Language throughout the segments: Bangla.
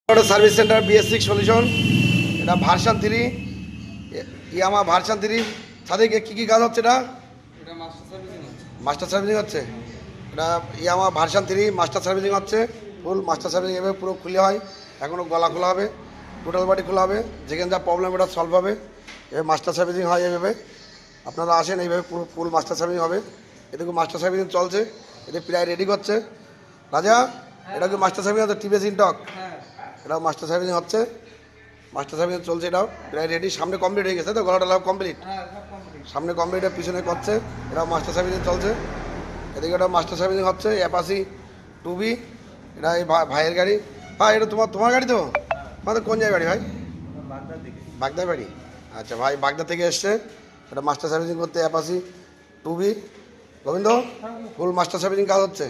সার্ভিস সেন্টার BS6 সলিউশন, এটা ভার্সন 3, ইয়ামা ভার্সন 3। সাদিক কী কী কাজ হচ্ছে? এটা মাস্টার সার্ভিসিং হচ্ছে। এটা ইয়ামা ভার্সন 3 মাস্টার সার্ভিসিং হচ্ছে। ফুল মাস্টার সার্ভিসিং এভাবে পুরো খুলে হয়। এখনও গলা খোলা হবে, টোটাল বডি খোলা হবে, যেখানে যা প্রবলেম এটা সলভ হবে। এভাবে মাস্টার সার্ভিসিং হয়। এভাবে আপনারা আসেন, এইভাবে পুরো ফুল মাস্টার সার্ভিসিং হবে। এদিকে মাস্টার সার্ভিসিং চলছে, এটা প্রায় রেডি করছে। রাজা, এটা কি মাস্টার সার্ভিসিং হচ্ছে? টিভিএস ইনটক, এটাও মাস্টার সার্ভিসিং হচ্ছে। মাস্টার সার্ভিসিং চলছে, এটাও প্রায় রেডি। সামনে কমপ্লিট হয়ে গেছে, তো গলাটা লাভ কমপ্লিট, সামনে কমপ্লিট, পিছনে করছে। এটাও মাস্টার সার্ভিসিং চলছে। এদিকে এটাও মাস্টার সার্ভিসিং হচ্ছে। অ্যাপাচি 2B, এটা এই ভাইয়ের গাড়ি। ভাই, এটা তোমার গাড়ি তো? তোমাদের কোন জায়গায় বাড়ি ভাই? বাগদার বাড়ি। আচ্ছা ভাই, বাগদা থেকে এসছে। এটা মাস্টার সার্ভিসিং করতে Apache 2B। Gobinda, full master servicing কাজ হচ্ছে।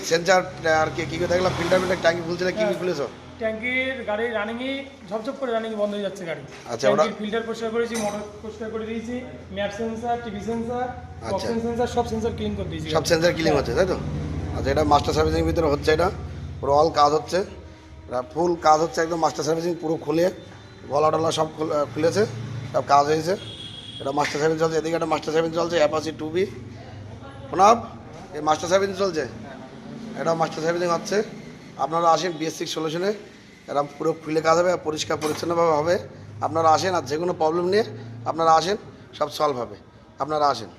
সেন্সার আর কি কী দেখলাম? ফিল্টার ট্যাঙ্কি খুলছিল, কী কী খুলেছো? ট্যাঙ্কির গাড়ি রানিংই ঝপঝপ করে রানিং বন্ধ হয়ে যাচ্ছে গাড়ি। আচ্ছা, ওটা ফিল্টার পরিষ্কার করেছি, মোটর পরিষ্কার করে দিয়েছি, ম্যাপ সেন্সর, টিভি সেন্সর, আচ্ছা, অক্সিজেন সেন্সর, সব সেন্সর ক্লিন করে দিয়েছি। সব সেন্সার ক্লিন হচ্ছে, তাই তো? আচ্ছা, এটা মাস্টার সার্ভিসিং ভিতরে হচ্ছে। এটা পুরো অল কাজ হচ্ছে, এটা ফুল কাজ হচ্ছে একদম। মাস্টার সার্ভিসিং পুরো খুলে গলা টলা সব খুলেছে, সব কাজ হয়েছে। এটা মাস্টার সার্ভিস চলছে। এদিকে একটা মাস্টার সার্ভিস চলছে, অ্যাপাচি 2B। প্রণব, এই মাস্টার সার্ভিসিং চলছে, এটা মাস্টার সার্ভিসিং হচ্ছে। আপনারা আসেন BS6 সলিউশনে, এরা পুরো খুলে কাজ হবে, পরিষ্কার পরিচ্ছন্নভাবে হবে। আপনারা আসেন, আর যে কোনো প্রবলেম নিয়ে আপনারা আসেন, সব সলভ হবে। আপনারা আসেন।